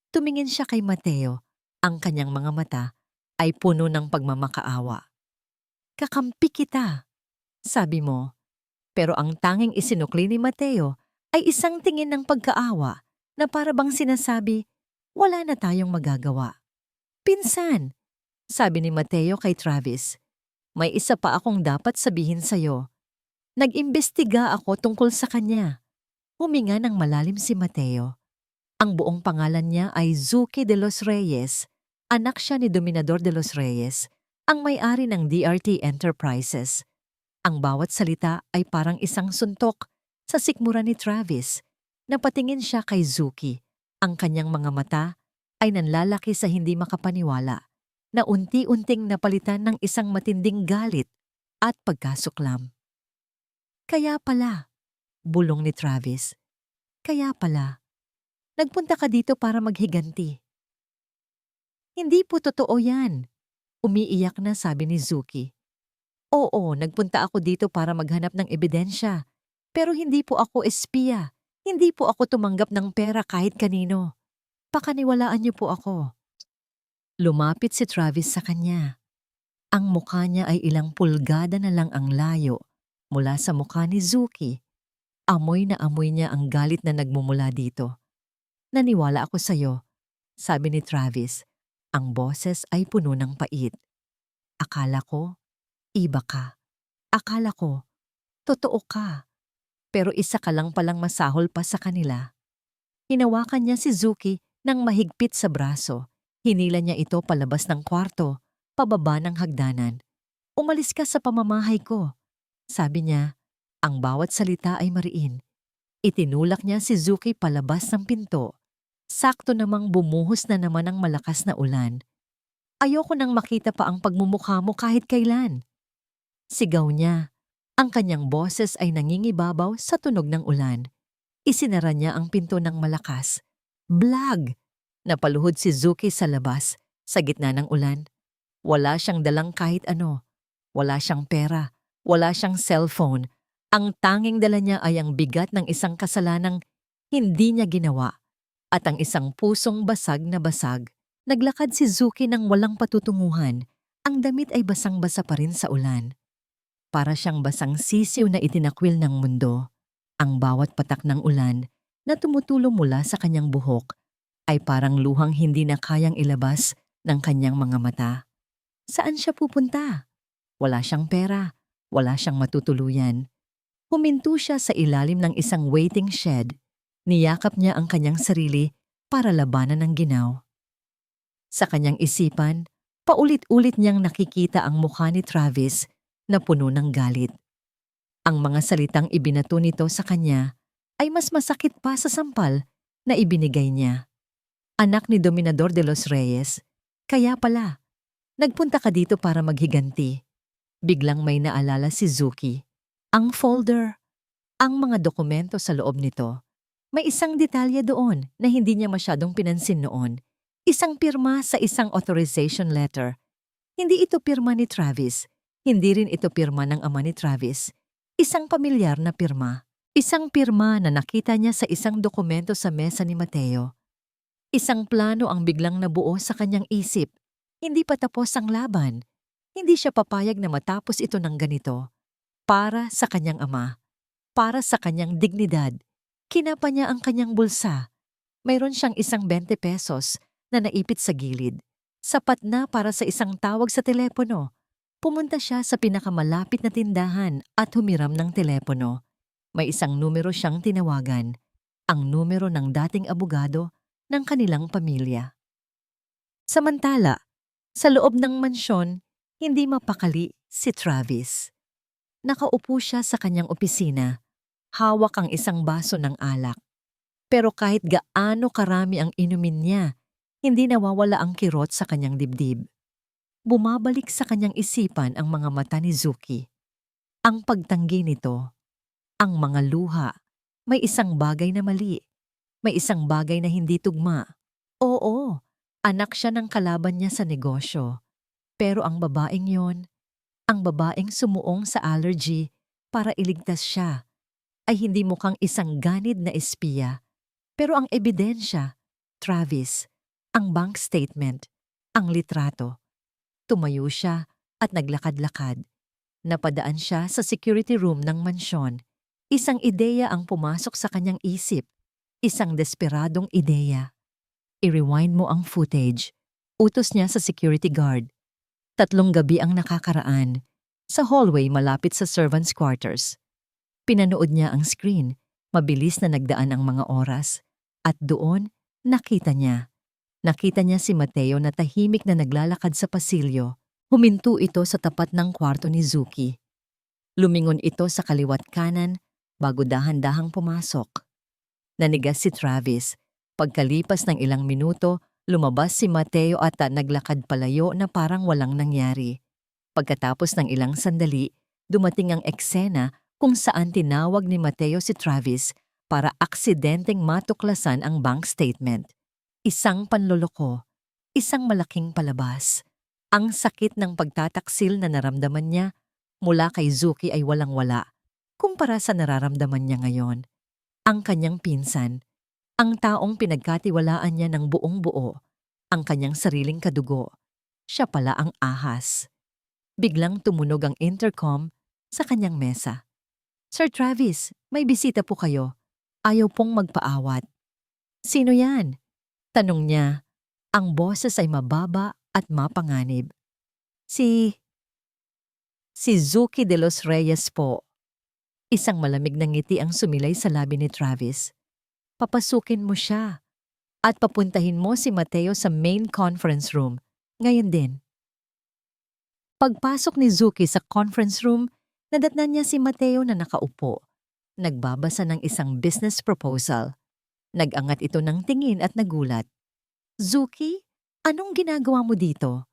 Tumingin siya kay Mateo. Ang kanyang mga mata ay puno ng pagmamakaawa. Kakampi kita, sabi mo. Pero ang tanging isinukli ni Mateo ay isang tingin ng pagkaawa na para bang sinasabi, wala na tayong magagawa. Pinsan, sabi ni Mateo kay Travis, may isa pa akong dapat sabihin sa'yo. Nag-imbestiga ako tungkol sa kanya. Huminga ng malalim si Mateo. Ang buong pangalan niya ay Zuki de los Reyes. Anak siya ni Dominador de los Reyes, ang may-ari ng DRT Enterprises. Ang bawat salita ay parang isang suntok sa sikmura ni Travis. Napatingin siya kay Zuki. Ang kanyang mga mata ay nanlalaki sa hindi makapaniwala na unti-unting napalitan ng isang matinding galit at pagkasuklam. Kaya pala, bulong ni Travis. Kaya pala, nagpunta ka dito para maghiganti. Hindi po totoo yan. Umiiyak na sabi ni Zuki. Oo, nagpunta ako dito para maghanap ng ebidensya. Pero hindi po ako espiya. Hindi po ako tumanggap ng pera kahit kanino. Pakaniwalaan niyo po ako. Lumapit si Travis sa kanya. Ang mukha niya ay ilang pulgada na lang ang layo mula sa mukha ni Zuki. Amoy na amoy niya ang galit na nagmumula dito. Naniwala ako sa'yo, sabi ni Travis. Ang boses ay puno ng pait. Akala ko, iba ka. Akala ko, Totoo ka, pero isa ka lang palang masahol pa sa kanila. Hinawakan niya si Zuki ng mahigpit sa braso. Hinila niya ito palabas ng kwarto, pababa ng hagdanan. Umalis ka sa pamamahay ko. Sabi niya, ang bawat salita ay mariin. Itinulak niya si Zuki palabas ng pinto. Sakto namang bumuhos na naman ang malakas na ulan. Ayoko nang makita pa ang pagmumukha mo kahit kailan. Sigaw niya. Ang kanyang boses ay nangingibabaw sa tunog ng ulan. Isinara niya ang pinto ng malakas. Blag! Napaluhod si Zuki sa labas, sa gitna ng ulan. Wala siyang dalang kahit ano. Wala siyang pera. Wala siyang cellphone. Ang tanging dala niya ay ang bigat ng isang kasalanang hindi niya ginawa. At ang isang pusong basag na basag. Naglakad si Zuki ng walang patutunguhan. Ang damit ay basang-basa pa rin sa ulan. Para siyang basang sisiw na itinakwil ng mundo. Ang bawat patak ng ulan na tumutulo mula sa kanyang buhok ay parang luhang hindi na kayang ilabas ng kanyang mga mata. Saan siya pupunta? Wala siyang pera. Wala siyang matutuluyan. Huminto siya sa ilalim ng isang waiting shed. Niyakap niya ang kanyang sarili para labanan ng ginaw. Sa kanyang isipan, paulit-ulit niyang nakikita ang mukha ni Travis na puno ng galit. Ang mga salitang ibinato nito sa kanya ay mas masakit pa sa sampal na ibinigay niya. Anak ni Dominador de los Reyes, kaya pala, nagpunta ka dito para maghiganti. Biglang may naalala si Zuki. Ang folder, ang mga dokumento sa loob nito. May isang detalye doon na hindi niya masyadong pinansin noon. Isang pirma sa isang authorization letter. Hindi ito pirma ni Travis. Hindi rin ito pirma ng ama ni Travis. Isang pamilyar na pirma. Isang pirma na nakita niya sa isang dokumento sa mesa ni Mateo. Isang plano ang biglang nabuo sa kanyang isip. Hindi pa tapos ang laban. Hindi siya papayag na matapos ito ng ganito. Para sa kanyang ama. Para sa kanyang dignidad. Kinapa niya ang kanyang bulsa. Mayroon siyang isang 20 pesos na naipit sa gilid. Sapat na para sa isang tawag sa telepono. Pumunta siya sa pinakamalapit na tindahan at humiram ng telepono. May isang numero siyang tinawagan. Ang numero ng dating abogado ng kanilang pamilya. Samantala, sa loob ng mansyon, hindi mapakali si Travis. Nakaupo siya sa kanyang opisina. Hawak ang isang baso ng alak. Pero kahit gaano karami ang inumin niya, hindi nawawala ang kirot sa kanyang dibdib. Bumabalik sa kanyang isipan ang mga mata ni Zuki. Ang pagtanggi nito, ang mga luha, may isang bagay na mali. May isang bagay na hindi tugma. Oo, anak siya ng kalaban niya sa negosyo. Pero ang babaeng yon, ang babaeng sumuong sa allergy para iligtas siya, ay hindi mukhang isang ganid na espiya. Pero ang ebidensya, Travis, ang bank statement, ang litrato. Tumayo siya at naglakad-lakad. Napadaan siya sa security room ng mansyon. Isang ideya ang pumasok sa kanyang isip. Isang desperadong ideya. I-rewind mo ang footage. Utos niya sa security guard. 3 gabi ang nakakaraan. Sa hallway malapit sa servants' quarters. Pinanood niya ang screen. Mabilis na nagdaan ang mga oras. At doon, nakita niya. Nakita niya si Mateo na tahimik na naglalakad sa pasilyo. Huminto ito sa tapat ng kwarto ni Zuki. Lumingon ito sa kaliwat kanan bago dahan-dahang pumasok. Nanigas si Travis. Pagkalipas ng ilang minuto, lumabas si Mateo at naglakad palayo na parang walang nangyari. Pagkatapos ng ilang sandali, dumating ang eksena kung saan tinawag ni Mateo si Travis para aksidenteng matuklasan ang bank statement. Isang panloloko, isang malaking palabas. Ang sakit ng pagtataksil na naramdaman niya mula kay Zuki ay walang-wala kumpara sa nararamdaman niya ngayon. Ang kanyang pinsan, ang taong pinagkatiwalaan niya ng buong-buo, ang kanyang sariling kadugo. Siya pala ang ahas. Biglang tumunog ang intercom sa kanyang mesa. Sir Travis, may bisita po kayo. Ayaw pong magpaawat. Sino yan? Tanong niya. Ang boses ay mababa at mapanganib. Si Zuki de los Reyes po. Isang malamig na ngiti ang sumilay sa labi ni Travis. Papasukin mo siya at papuntahin mo si Mateo sa main conference room. Ngayon din. Pagpasok ni Zuki sa conference room, nadatnan niya si Mateo na nakaupo. Nagbabasa ng isang business proposal. Nag-angat ito ng tingin at nagulat. Zuki, anong ginagawa mo dito?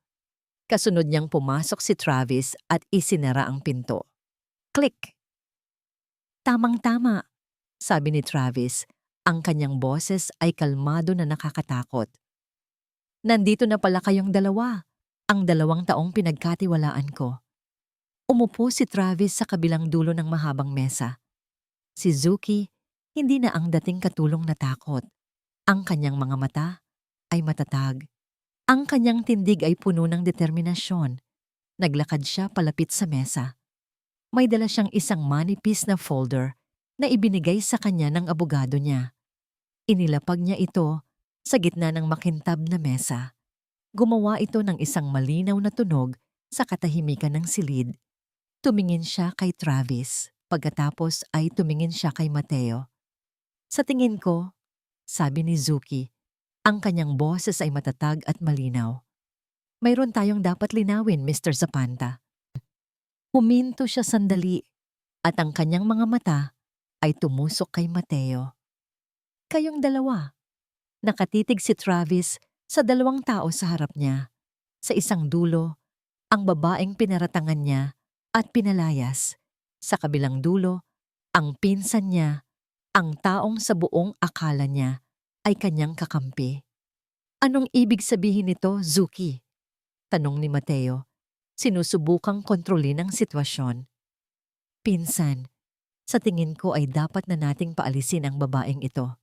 Kasunod niyang pumasok si Travis at isinara ang pinto. Click! Tamang-tama, sabi ni Travis. Ang kanyang boses ay kalmado na nakakatakot. Nandito na pala kayong dalawa, ang 2 taong pinagkatiwalaan ko. Umupo si Travis sa kabilang dulo ng mahabang mesa. Si Zuki, hindi na ang dating katulong na takot. Ang kanyang mga mata ay matatag. Ang kanyang tindig ay puno ng determinasyon. Naglakad siya palapit sa mesa. May dala siyang isang manipis na folder na ibinigay sa kanya ng abogado niya. Inilapag niya ito sa gitna ng makintab na mesa. Gumawa ito ng isang malinaw na tunog sa katahimikan ng silid. Tumingin siya kay Travis, pagkatapos ay tumingin siya kay Mateo. Sa tingin ko, sabi ni Zuki, ang kanyang boses ay matatag at malinaw. Mayroon tayong dapat linawin, Mr. Zapanta. Huminto siya sandali at ang kanyang mga mata ay tumusok kay Mateo. Kayong dalawa. Nakatitig si Travis sa 2 tao sa harap niya. Sa isang dulo, ang babaeng pinaratangan niya at pinalayas. Sa kabilang dulo, ang pinsan niya, ang taong sa buong akala niya ay kanyang kakampi. Anong ibig sabihin nito, Zuki? Tanong ni Mateo. Sinusubukang kontrolin ang sitwasyon. Pinsan, sa tingin ko ay dapat na nating paalisin ang babaeng ito.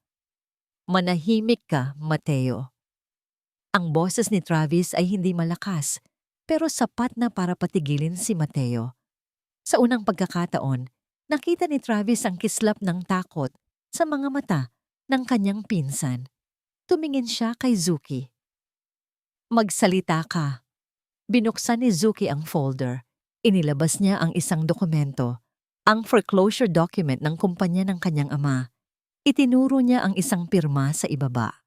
Manahimik ka, Mateo. Ang boses ni Travis ay hindi malakas, pero sapat na para patigilin si Mateo. Sa unang pagkakataon, nakita ni Travis ang kislap ng takot sa mga mata ng kanyang pinsan. Tumingin siya kay Zuki. Magsalita ka. Binuksan ni Zuki ang folder. Inilabas niya ang isang dokumento, ang foreclosure document ng kumpanya ng kanyang ama. Itinuro niya ang isang pirma sa ibaba.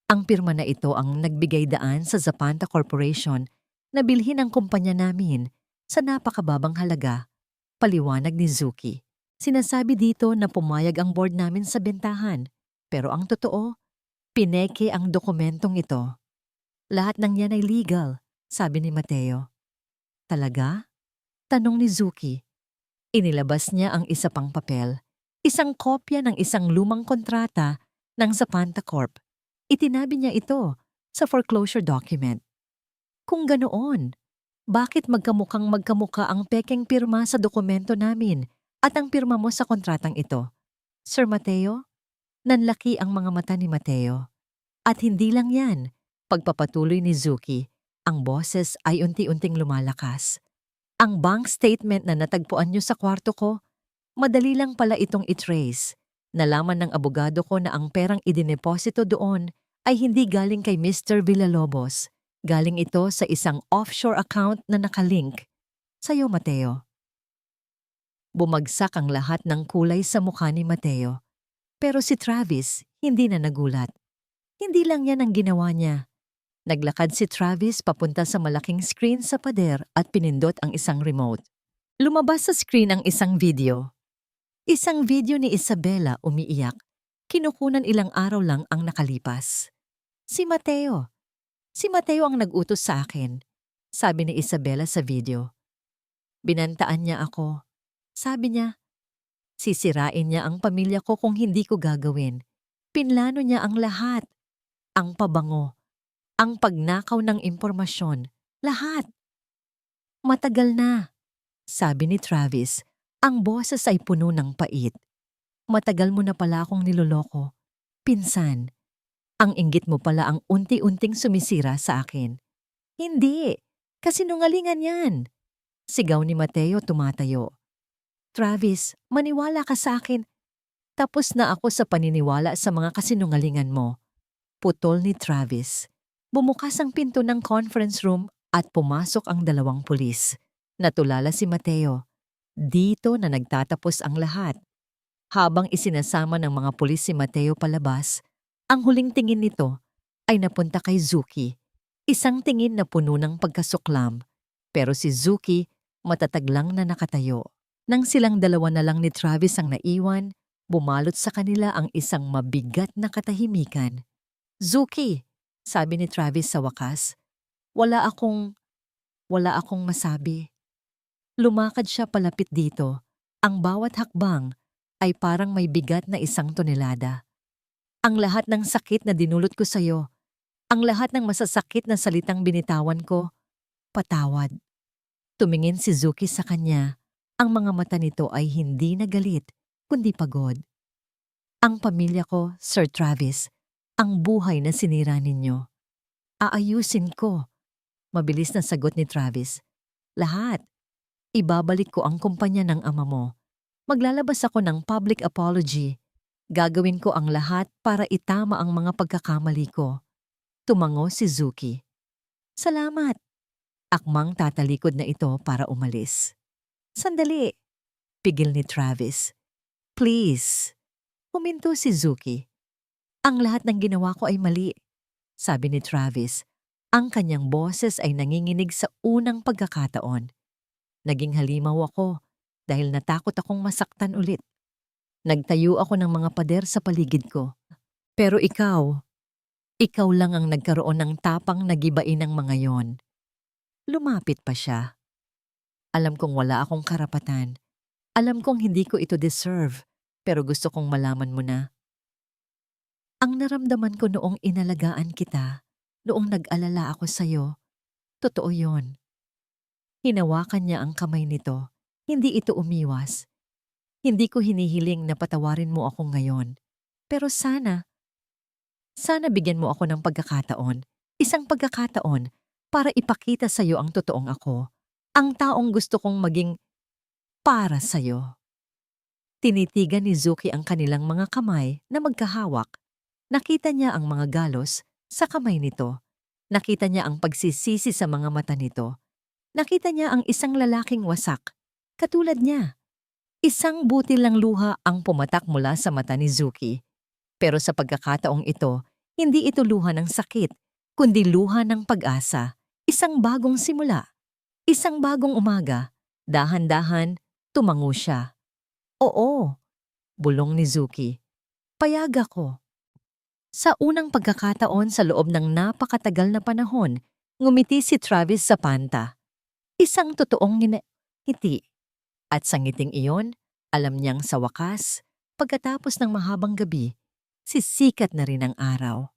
Ang pirma na ito ang nagbigay daan sa Zapanta Corporation na bilhin ang kumpanya namin sa napakababang halaga, paliwanag ni Zuki. Sinasabi dito na pumayag ang board namin sa bentahan, pero ang totoo, pineke ang dokumentong ito. Lahat ng yan ay legal, sabi ni Mateo. Talaga? Tanong ni Zuki. Inilabas niya ang isa pang papel, isang kopya ng isang lumang kontrata ng Zapanta Corp. Itinabi niya ito sa foreclosure document. Kung ganoon, bakit magkamukha ang pekeng pirma sa dokumento namin at ang pirma mo sa kontratang ito? Sir Mateo? Nanlaki ang mga mata ni Mateo. At hindi lang yan, pagpapatuloy ni Zuki, ang boses ay unti-unting lumalakas. Ang bank statement na natagpuan niyo sa kwarto ko, madali lang pala itong i-trace. Nalaman ng abogado ko na ang perang idineposito doon ay hindi galing kay Mr. Villalobos. Galing ito sa isang offshore account na nakalink. Sa'yo, Mateo. Bumagsak ang lahat ng kulay sa mukha ni Mateo. Pero si Travis hindi na nagulat. Hindi lang yan ang ginawa niya. Naglakad si Travis papunta sa malaking screen sa pader at pinindot ang isang remote. Lumabas sa screen ang isang video. Isang video ni Isabela umiiyak. Kinukunan ilang araw lang ang nakalipas. Si Mateo. Si Mateo ang nag-utos sa akin, sabi ni Isabela sa video. Binantaan niya ako. Sabi niya, sisirain niya ang pamilya ko kung hindi ko gagawin. Pinlano niya ang lahat. Ang pabango. Ang pagnakaw ng impormasyon. Lahat. Matagal na, sabi ni Travis. Ang boses ay puno ng pait. Matagal mo na pala akong niloloko. Pinsan, ang inggit mo pala ang unti-unting sumisira sa akin. Hindi, kasinungalingan yan. Sigaw ni Mateo tumatayo. Travis, maniwala ka sa akin. Tapos na ako sa paniniwala sa mga kasinungalingan mo. Putol ni Travis. Bumukas ang pinto ng conference room at pumasok ang 2 pulis. Natulala si Mateo. Dito na nagtatapos ang lahat. Habang isinasama ng mga pulis si Mateo palabas, ang huling tingin nito ay napunta kay Zuki. Isang tingin na puno ng pagkasuklam, pero si Zuki matatag lang na nakatayo. Nang silang dalawa na lang ni Travis ang naiwan, bumalot sa kanila ang isang mabigat na katahimikan. Zuki, sabi ni Travis sa wakas, wala akong masabi. Lumakad siya palapit dito. Ang bawat hakbang ay parang may bigat na 1 tonelada. Ang lahat ng sakit na dinulot ko sa'yo, ang lahat ng masasakit na salitang binitawan ko, patawad. Tumingin si Zuki sa kanya. Ang mga mata nito ay hindi na galit, kundi pagod. Ang pamilya ko, Sir Travis, ang buhay na sinira ninyo. Aayusin ko. Mabilis na sagot ni Travis. Lahat. Ibabalik ko ang kumpanya ng ama mo. Maglalabas ako ng public apology. Gagawin ko ang lahat para itama ang mga pagkakamali ko. Tumango si Zuki. Salamat. Akmang tatalikod na ito para umalis. Sandali. Pigil ni Travis. Please. Huminto si Zuki. Ang lahat ng ginawa ko ay mali. Sabi ni Travis. Ang kanyang boses ay nanginginig sa unang pagkakataon. Naging halimaw ako dahil natakot akong masaktan ulit. Nagtayo ako ng mga pader sa paligid ko. Pero ikaw lang ang nagkaroon ng tapang na gibain ng mga yon. Lumapit pa siya. Alam kong wala akong karapatan. Alam kong hindi ko ito deserve, pero gusto kong malaman mo na. Ang naramdaman ko noong inalagaan kita, noong nag-alala ako sa'yo, totoo yon. Hinawakan niya ang kamay nito. Hindi ito umiwas. Hindi ko hinihiling na patawarin mo ako ngayon. Pero sana bigyan mo ako ng pagkakataon. Isang pagkakataon para ipakita sa'yo ang totoong ako. Ang taong gusto kong maging para sa'yo. Tinitigan ni Zuki ang kanilang mga kamay na magkahawak. Nakita niya ang mga galos sa kamay nito. Nakita niya ang pagsisisi sa mga mata nito. Nakita niya ang isang lalaking wasak, katulad niya. Isang butil ng luha ang pumatak mula sa mata ni Zuki. Pero sa pagkakataong ito, hindi ito luha ng sakit, kundi luha ng pag-asa. Isang bagong simula. Isang bagong umaga. Dahan-dahan, tumango siya. Oo, bulong ni Zuki. Payag ako. Sa unang pagkakataon sa loob ng napakatagal na panahon, ngumiti si Travis sa panta. Isang totoong ngiti. At sa ngiting iyon, alam niyang sa wakas, pagkatapos ng mahabang gabi, sisikat na rin ang araw.